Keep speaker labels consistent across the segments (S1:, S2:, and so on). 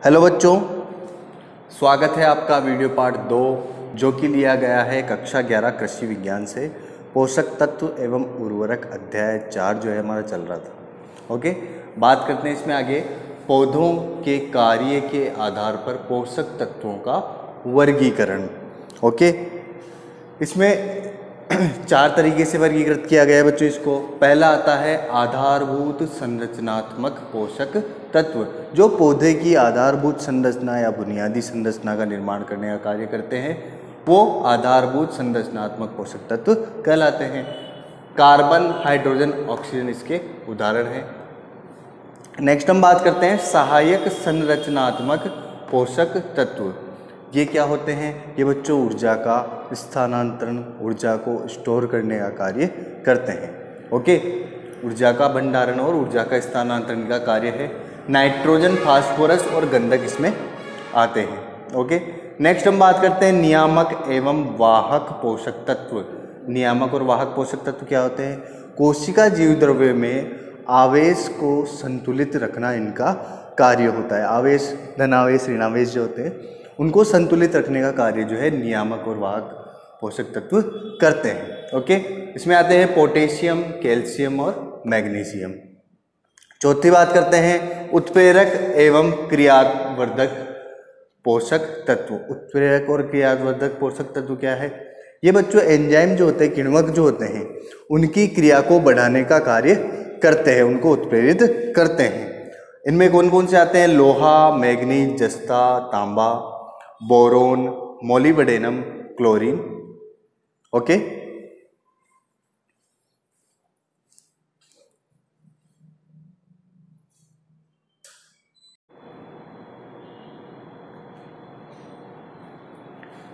S1: Hello बच्चों, स्वागत है आपका वीडियो पार्ट 2 जो कि लिया गया है कक्षा 11 कृषि विज्ञान से। पोषक तत्व एवं उर्वरक अध्याय 4 जो है हमारा चल रहा था। ओके, बात करते हैं इसमें आगे पौधों के कार्य के आधार पर पोषक तत्वों का वर्गीकरण। ओके, इसमें 4 तरीके से वर्गीकृत किया गया है बच्चों इसको। पहला आता है आधारभूत संरचनात्मक पोषक तत्व, जो पौधे की आधारभूत संरचना या बुनियादी संरचना का निर्माण करने का कार्य करते हैं, वो आधारभूत संरचनात्मक पोषक तत्व कहलाते हैं। कार्बन, हाइड्रोजन, ऑक्सीजन इसके उदाहरण हैं। नेक्स्ट हम बात करते हैं सहायक संरचनात्मक पोषक तत्व। ये क्या होते हैं? ये बच्चों ऊर्जा का स्थानांतरण, ऊर्जा को स्टोर करने का कार्य करते हैं। ओके, ऊर्जा का भंडारण और ऊर्जा का स्थानांतरण का कार्य है। नाइट्रोजन, फास्फोरस और गंधक इसमें आते हैं। ओके, नेक्स्ट हम बात करते हैं नियामक एवं वाहक पोषक तत्व। नियामक और वाहक पोषक तत्व क्या होते हैं? कोशिका जीव द्रव्य में आवेश को संतुलित रखना इनका कार्य होता है। आवेश, धनावेश, ऋणावेश जो होते हैं उनको संतुलित रखने का कार्य जो है नियामक और वाहक पोषक तत्व करते हैं। ओके, इसमें आते हैं पोटेशियम, कैल्शियम और मैग्नीशियम। चौथी बात करते हैं उत्प्रेरक एवं क्रियावर्धक पोषक तत्व। उत्प्रेरक और क्रियावर्धक पोषक तत्व क्या है? ये बच्चों एंजाइम जो होते हैं, किण्वक जो होते हैं, उनकी क्रिया को बढ़ाने का कार्य करते हैं, उनको उत्प्रेरित करते हैं। इनमें कौन कौन से आते हैं? लोहा, मैग्नीज, जस्ता, तांबा, boron, molybdenum, chlorine. Okay,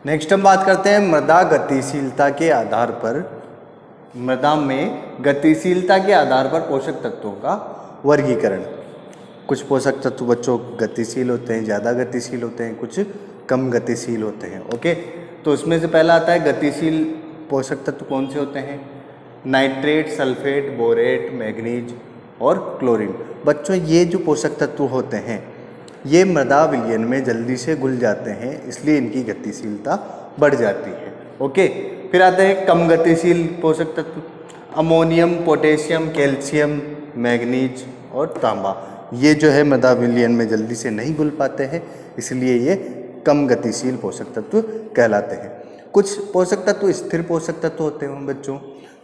S1: next हम बात करते हैं मृदा गतिशीलता के आधार पर। मृदा में गतिशीलता के आधार पर पोषक तत्वों का वर्गीकरण। कुछ पोषक तत्व बच्चों गतिशील होते हैं, ज़्यादा गतिशील होते हैं, कुछ कम गतिशील होते हैं। ओके, तो उसमें से पहला आता है गतिशील पोषक तत्व कौन से होते हैं? नाइट्रेट, सल्फेट, बोरेट, मैग्नीज और क्लोरीन। बच्चों ये जो पोषक तत्व होते हैं ये मृदा विलयन में जल्दी से घुल जाते हैं, इसलिए इनकी गतिशीलता बढ़ जाती है। ओके, फिर आते हैं कम गतिशील पोषक तत्व। अमोनियम, पोटेशियम, कैल्शियम, मैग्नीज और तांबा। ये जो है मृदा विलयन में जल्दी से नहीं घुल पाते हैं, इसलिए ये कम गतिशील पोषक तत्व कहलाते हैं। कुछ पोषक तत्व स्थिर पोषक तत्व होते हैं बच्चों,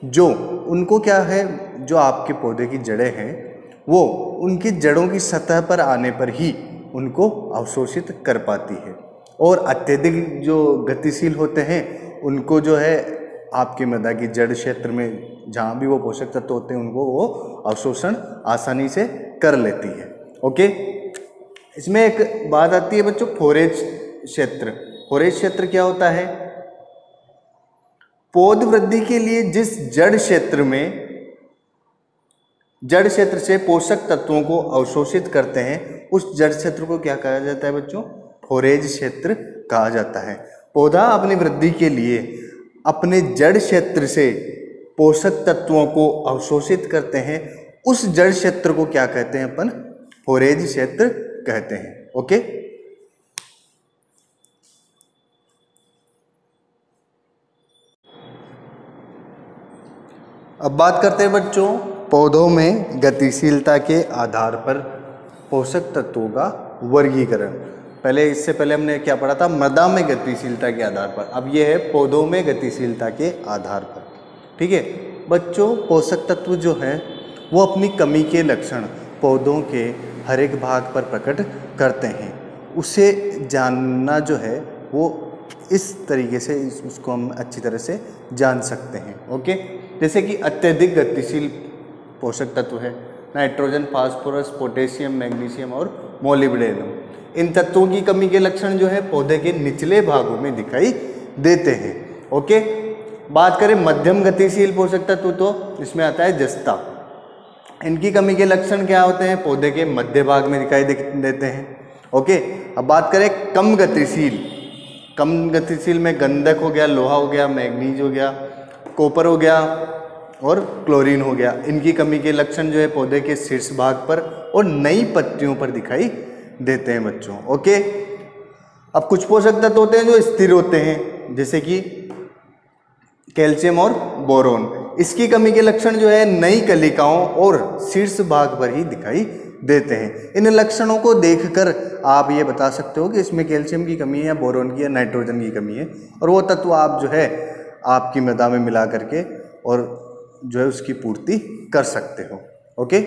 S1: जो उनको क्या है, जो आपके पौधे की जड़ें हैं वो उनकी जड़ों की सतह पर आने पर ही उनको अवशोषित कर पाती है। और अत्यधिक जो गतिशील होते हैं उनको जो है आपकी मृदा की जड़ क्षेत्र में जहाँ भी वो पोषक तत्व होते हैं उनको वो अवशोषण आसानी से कर लेती है। ओके, इसमें एक बात आती है बच्चों फोरेज क्षेत्र। फोरेज क्षेत्र क्या होता है? पौध वृद्धि के लिए जिस जड़ क्षेत्र से पोषक तत्वों को अवशोषित करते हैं उस जड़ क्षेत्र को क्या कहा जाता है बच्चों? फोरेज क्षेत्र कहा जाता है। पौधा अपनी वृद्धि के लिए अपने जड़ क्षेत्र से पोषक तत्वों को अवशोषित करते हैं, उस जड़ क्षेत्र को क्या कहते हैं अपन? फोरेज क्षेत्र कहते हैं। ओके, अब बात करते हैं बच्चों पौधों में गतिशीलता के आधार पर पोषक तत्वों का वर्गीकरण। इससे पहले हमने क्या पढ़ा था? मृदा में गतिशीलता के आधार पर। अब ये है पौधों में गतिशीलता के आधार पर। ठीक है बच्चों, पोषक तत्व जो है वो अपनी कमी के लक्षण पौधों के हर एक भाग पर प्रकट करते हैं। उसे जानना जो है वो इस तरीके से उसको हम अच्छी तरह से जान सकते हैं। ओके, जैसे कि अत्यधिक गतिशील पोषक तत्व है नाइट्रोजन, फास्फोरस, पोटेशियम, मैग्नीशियम और मोलिब्डेनम। इन तत्वों की कमी के लक्षण जो है पौधे के निचले भागों में दिखाई देते हैं। ओके, बात करें मध्यम गतिशील पोषक तत्व तो इसमें आता है जस्ता। इनकी कमी के लक्षण क्या होते हैं? पौधे के मध्य भाग में दिखाई देते हैं। ओके, अब बात करें कम गतिशील में गंधक हो गया, लोहा हो गया, मैग्नीज हो गया, कॉपर हो गया और क्लोरीन हो गया। इनकी कमी के लक्षण जो है पौधे के शीर्ष भाग पर और नई पत्तियों पर दिखाई देते हैं बच्चों। ओके, अब कुछ पोषक तत्व होते हैं जो स्थिर होते हैं, जैसे कि कैल्शियम और बोरोन। इसकी कमी के लक्षण जो है नई कलिकाओं और शीर्ष भाग पर ही दिखाई देते हैं। इन लक्षणों को देखकर आप ये बता सकते हो कि इसमें कैल्शियम की कमी है या बोरोन की या नाइट्रोजन की कमी है, और वो तत्व आप जो है आपकी मृदा में मिला करके और जो है उसकी पूर्ति कर सकते हो। ओके।